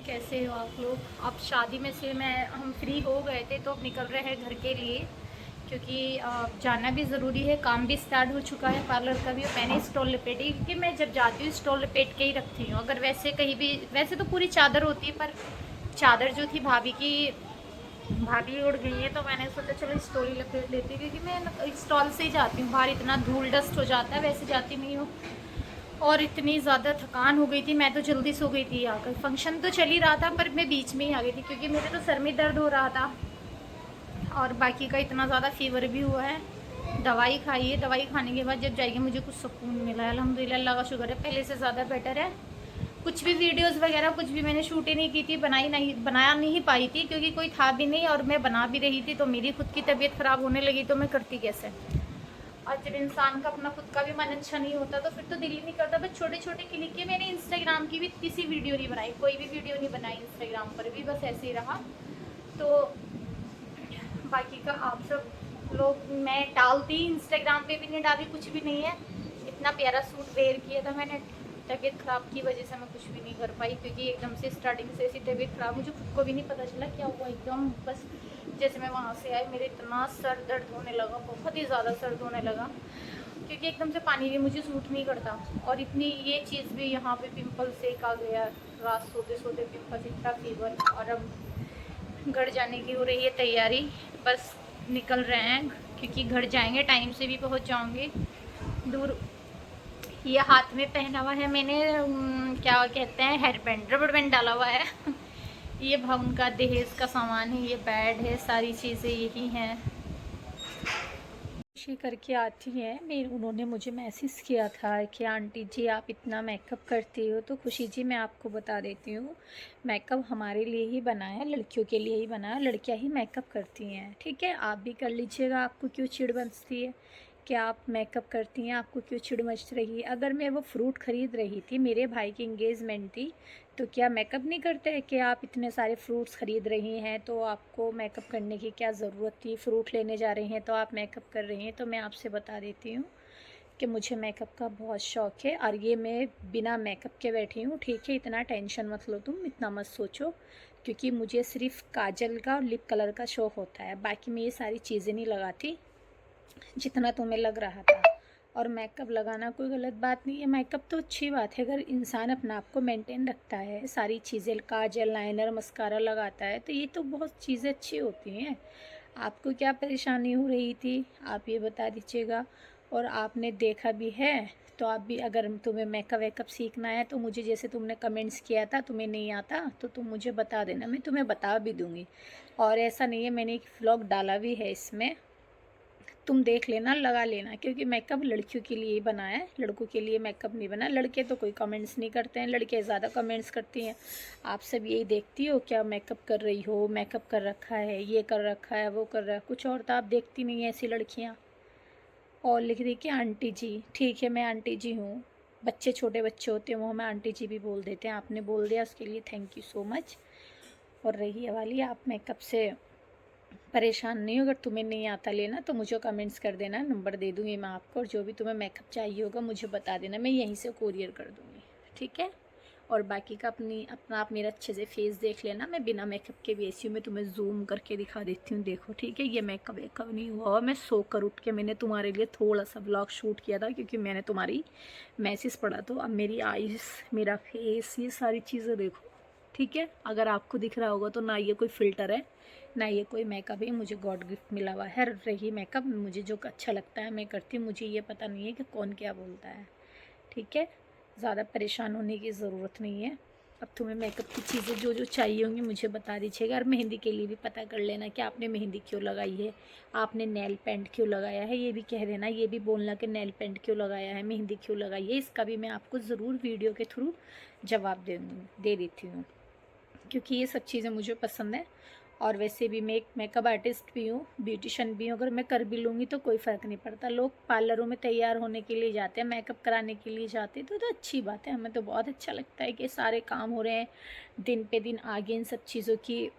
कैसे हो आप लोग। अब शादी में से हम फ्री हो गए थे तो अब निकल रहे हैं घर के लिए, क्योंकि जाना भी ज़रूरी है। काम भी स्टार्ट हो चुका है पार्लर का भी, और मैंने स्टॉल लपेटी, क्योंकि मैं जब जाती हूँ स्टॉल लपेट के ही रखती हूँ। अगर वैसे कहीं भी, वैसे तो पूरी चादर होती है, पर चादर जो थी भाभी उड़ गई है, तो मैंने सोचा चलो स्टॉल ही लपेट लेती हूँ, क्योंकि मैं स्टॉल से ही जाती हूँ। बाहर इतना धूल डस्ट हो जाता है, वैसे जाती नहीं हूँ। और इतनी ज़्यादा थकान हो गई थी, मैं तो जल्दी सो गई थी आकर। फंक्शन तो चल ही रहा था, पर मैं बीच में ही आ गई थी, क्योंकि मेरे तो सर में दर्द हो रहा था और बाकी का इतना ज़्यादा फीवर भी हुआ है। दवाई खाई है, दवाई खाने के बाद जब जाएगी मुझे कुछ सुकून मिला है। अल्हम्दुलिल्लाह, अल्लाह का शुक्र है, पहले से ज़्यादा बेटर है। कुछ भी वीडियोस वगैरह कुछ भी मैंने शूट ही नहीं की थी, बनाया नहीं पाई थी, क्योंकि कोई था भी नहीं, और मैं बना भी रही थी तो मेरी खुद की तबीयत ख़राब होने लगी, तो मैं करती कैसे। और जब इंसान का अपना खुद का भी मन अच्छा नहीं होता तो फिर तो दिल ही नहीं करता। बस छोटे छोटे क्लिक के, मैंने इंस्टाग्राम की भी किसी वीडियो नहीं बनाई, कोई भी वीडियो नहीं बनाई इंस्टाग्राम पर भी, बस ऐसे ही रहा। तो बाकी का आप सब लोग, मैं डालती इंस्टाग्राम पे भी नहीं डाली, कुछ भी नहीं है। इतना प्यारा सूट वेयर किया था मैंने, तबीयत ख़राब की वजह से मैं कुछ भी नहीं कर पाई, क्योंकि एकदम से स्टार्टिंग से ऐसी तबीयत ख़राब, मुझे खुद को भी नहीं पता चला क्या हुआ। एकदम बस जैसे मैं वहाँ से आई, मेरे इतना सर दर्द होने लगा, बहुत ही ज़्यादा सर्द होने लगा, क्योंकि एकदम से पानी भी मुझे सूट नहीं करता। और इतनी ये चीज़ भी यहाँ पे पिंपल से एक आ गया, रात सोते सोते पिंपल, इतना फीवर। और अब घर जाने की हो रही है तैयारी, बस निकल रहे हैं, क्योंकि घर जाएंगे टाइम से भी पहुँच जाऊँगे। दूर ये हाथ में पहना हुआ है मैंने, क्या कहते हैं, हेयर बैंड, रबड़ बैंड डाला हुआ है। ये उनका दहेज का सामान है, ये बेड है, सारी चीज़ें यही हैं। खुशी करके आती है, मैं उन्होंने मुझे मैसेज किया था कि आंटी जी आप इतना मेकअप करती हो, तो खुशी जी मैं आपको बता देती हूँ, मेकअप हमारे लिए ही बना है, लड़कियों के लिए ही बना है, लड़कियाँ ही मेकअप करती हैं, ठीक है। आप भी कर लीजिएगा, आपको क्यों चिढ़ बचती है कि आप मेकअप करती हैं, आपको क्यों चिढ़ मच रही है। अगर मैं वो फ्रूट ख़रीद रही थी, मेरे भाई की इंगेजमेंट थी, तो क्या मेकअप नहीं करते हैं कि आप इतने सारे फ्रूट्स ख़रीद रही हैं तो आपको मेकअप करने की क्या ज़रूरत थी। फ्रूट लेने जा रही हैं तो आप मेकअप कर रही हैं। तो मैं आपसे बता देती हूँ कि मुझे मेकअप का बहुत शौक़ है, और ये मैं बिना मेकअप के बैठी हूँ, ठीक है। इतना टेंशन मत लो तुम, इतना मत सोचो, क्योंकि मुझे सिर्फ काजल का और लिप कलर का शौक़ होता है, बाकी मैं ये सारी चीज़ें नहीं लगाती जितना तुम्हें लग रहा था। और मेकअप लगाना कोई गलत बात नहीं है, मेकअप तो अच्छी बात है, अगर इंसान अपना आप को मेंटेन रखता है, सारी चीज़ें काजल लाइनर मस्कारा लगाता है, तो ये तो बहुत चीज़ें अच्छी होती हैं। आपको क्या परेशानी हो रही थी आप ये बता दीजिएगा। और आपने देखा भी है तो आप भी, अगर तुम्हें मेकअप वेकअप सीखना है तो मुझे, जैसे तुमने कमेंट्स किया था तुम्हें नहीं आता, तो तुम मुझे बता देना, मैं तुम्हें बता भी दूँगी। और ऐसा नहीं है, मैंने एक व्लॉग डाला भी है इसमें, तुम देख लेना, लगा लेना, क्योंकि मेकअप लड़कियों के लिए ही बना है, लड़कों के लिए मेकअप नहीं बना। लड़के तो कोई कमेंट्स नहीं करते हैं, लड़के ज़्यादा कमेंट्स करती हैं। आप सब यही देखती हो क्या मेकअप कर रही हो, मेकअप कर रखा है, ये कर रखा है, वो कर रहा है, कुछ और तो आप देखती नहीं है ऐसी लड़कियाँ। और लिख रही कि आंटी जी, ठीक है मैं आंटी जी हूँ, बच्चे छोटे बच्चे होते हैं वो हमें आंटी जी भी बोल देते हैं, आपने बोल दिया उसके लिए थैंक यू सो मच। और रही ये वाली, आप मेकअप से परेशान नहीं हो, अगर तुम्हें नहीं आता लेना तो मुझे कमेंट्स कर देना, नंबर दे दूँगी मैं आपको, और जो भी तुम्हें मेकअप चाहिए होगा मुझे बता देना, मैं यहीं से कोरियर कर दूँगी, ठीक है। और बाकी का अपना आप मेरा अच्छे से फेस देख लेना, मैं बिना मेकअप के भी ऐसी हूँ, मैं तुम्हें जूम करके दिखा देती हूँ, देखो ठीक है। ये मेकअप वेकअप नहीं हुआ, मैं सोकर उठ के मैंने तुम्हारे लिए थोड़ा सा व्लॉग शूट किया था, क्योंकि मैंने तुम्हारी मैसेज पढ़ा, तो अब मेरी आईज, मेरा फेस, ये सारी चीज़ें देखो, ठीक है। अगर आपको दिख रहा होगा तो ना ये कोई फ़िल्टर है, ना ये कोई मेकअप है, मुझे गॉड गिफ्ट मिला हुआ है। रही मेकअप, मुझे जो अच्छा लगता है मैं करती हूँ, मुझे ये पता नहीं है कि कौन क्या बोलता है, ठीक है। ज़्यादा परेशान होने की ज़रूरत नहीं है। अब तुम्हें मेकअप की चीज़ें जो जो चाहिए होंगी मुझे बता दीजिएगा। और मेहंदी के लिए भी पता कर लेना कि आपने मेहंदी क्यों लगाई है, आपने नेल पेंट क्यों लगाया है, ये भी कह देना, ये भी बोलना कि नेल पेंट क्यों लगाया है, मेहंदी क्यों लगाई है। इसका भी मैं आपको ज़रूर वीडियो के थ्रू जवाब दे देती हूँ, क्योंकि ये सब चीज़ें मुझे पसंद है। और वैसे भी मैं एक मेकअप आर्टिस्ट भी हूँ, ब्यूटिशन भी हूँ, अगर मैं कर भी लूँगी तो कोई फ़र्क नहीं पड़ता। लोग पार्लरों में तैयार होने के लिए जाते हैं, मेकअप कराने के लिए जाते हैं, तो अच्छी बात है, हमें तो बहुत अच्छा लगता है कि सारे काम हो रहे हैं। दिन पे दिन आगे इन सब चीज़ों की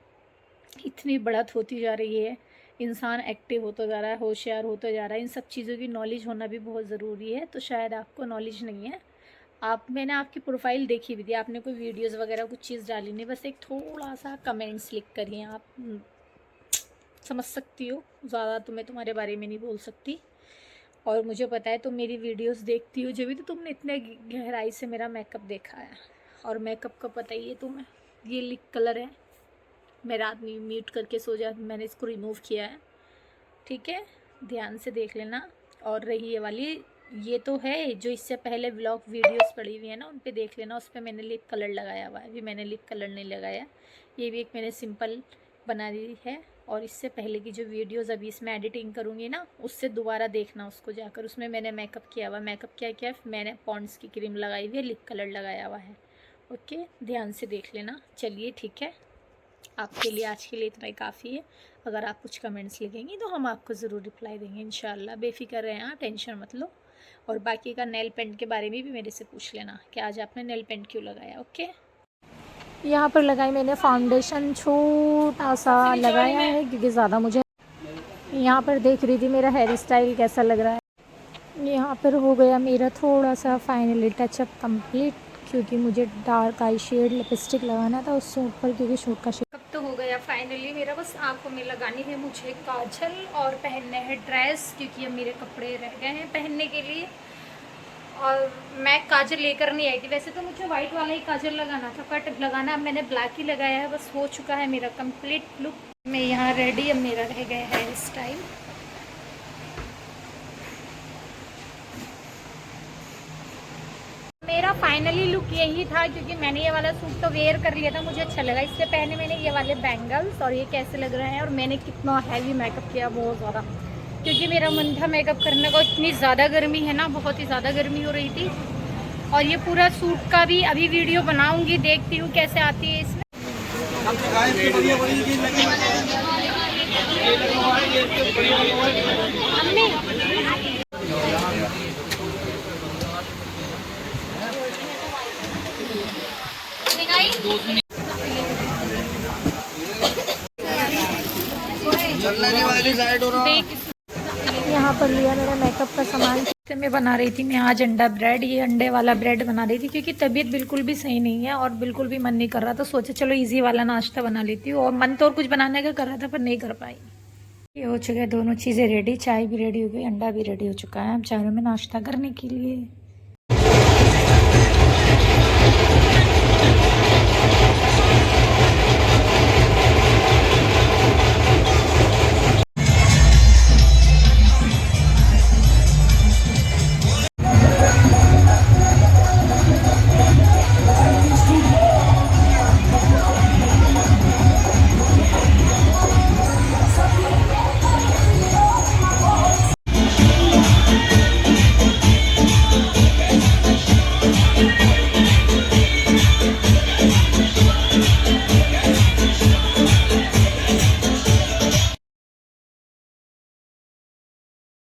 इतनी बढ़त होती जा रही है, इंसान एक्टिव होता जा रहा है, होशियार होता जा रहा है, इन सब चीज़ों की नॉलेज होना भी बहुत ज़रूरी है। तो शायद आपको नॉलेज नहीं है, मैंने आपकी प्रोफाइल देखी हुई थी, आपने कोई वीडियोस वगैरह कुछ चीज़ डाली नहीं, बस एक थोड़ा सा कमेंट्स लिख करिए आप। समझ सकती हो, ज़्यादा तो मैं तुम्हारे बारे में नहीं बोल सकती। और मुझे पता है तुम मेरी वीडियोस देखती हो, जब भी तो तुमने इतने गहराई से मेरा मेकअप देखा है। और मेकअप का पता ही है तुम्हें, ये लिप कलर है, मैं रात में म्यूट करके सो जा, मैंने इसको रिमूव किया है, ठीक है, ध्यान से देख लेना। और रही ये वाली, ये तो है जो इससे पहले व्लॉग वीडियोस पड़ी हुई है ना, उन पे देख लेना, उस पर मैंने लिप कलर लगाया हुआ है। अभी मैंने लिप कलर नहीं लगाया, ये भी एक मैंने सिंपल बना दी है। और इससे पहले की जो वीडियोस अभी इसमें एडिटिंग करूँगी ना, उससे दोबारा देखना उसको जाकर, उसमें मैंने मेकअप किया हुआ। मेकअप क्या किया, मैंने पॉन्ड्स की क्रीम लगाई हुई है, लिप कलर लगाया हुआ है। ओके, ध्यान से देख लेना। चलिए ठीक है, आपके लिए आज के लिए इतना ही काफ़ी है। अगर आप कुछ कमेंट्स लिखेंगी तो हम आपको ज़रूर रिप्लाई देंगे इंशाल्लाह। बेफिक्र रहें आप, टेंशन मत लो। और बाकी का नेल पेंट के बारे में भी मेरे से पूछ लेना कि आज आपने नेल पेंट क्यों लगाया। ओके, यहाँ पर लगाई मैंने फाउंडेशन, छोटा सा लगाया है क्योंकि ज़्यादा मुझे। यहाँ पर देख रही थी मेरा हेयर स्टाइल कैसा लग रहा है। यहाँ पर हो गया मेरा थोड़ा सा फाइनली टचअप कंप्लीट, क्योंकि मुझे डार्क आई शेड लिपस्टिक लगाना था उस सूट पर, क्योंकि सूट का शेड तो हो गया फाइनली मेरा। बस आंखों में लगानी है मुझे काजल और पहनने हैं ड्रेस, क्योंकि अब मेरे कपड़े रह गए हैं पहनने के लिए। और मैं काजल लेकर नहीं आई थी, वैसे तो मुझे वाइट वाला ही काजल लगाना था, बट लगाना अब मैंने ब्लैक ही लगाया है। बस हो चुका है मेरा कंप्लीट लुक। मैं यहाँ रेडी, अब मेरा रह गया हेयर स्टाइल। मेरा फाइनली लुक यही था, क्योंकि मैंने ये वाला सूट तो वेयर कर लिया था, मुझे अच्छा लगा। इससे पहले मैंने ये वाले बैंगल्स, और ये कैसे लग रहे हैं। और मैंने कितना हैवी मेकअप किया, बहुत ज़्यादा, क्योंकि मेरा मन था मेकअप करने का। इतनी ज़्यादा गर्मी है ना, बहुत ही ज़्यादा गर्मी हो रही थी। और ये पूरा सूट का भी अभी वीडियो बनाऊंगी, देखती हूँ कैसे आती है इसमें। यहाँ पर लिया मेरा मेकअप का सामान। मैं बना रही थी मैं आज अंडा ब्रेड, ये अंडे वाला ब्रेड बना रही थी, क्योंकि तबीयत बिल्कुल भी सही नहीं है और बिल्कुल भी मन नहीं कर रहा था। सोचा चलो इजी वाला नाश्ता बना लेती हूँ, और मन तो और कुछ बनाने का कर रहा था पर नहीं कर पाई। ये हो चुका है दोनों चीज़ें रेडी, चाय भी रेडी हो गई, अंडा भी रेडी हो चुका है। अब जा रही हूँ मैं नाश्ता करने के लिए।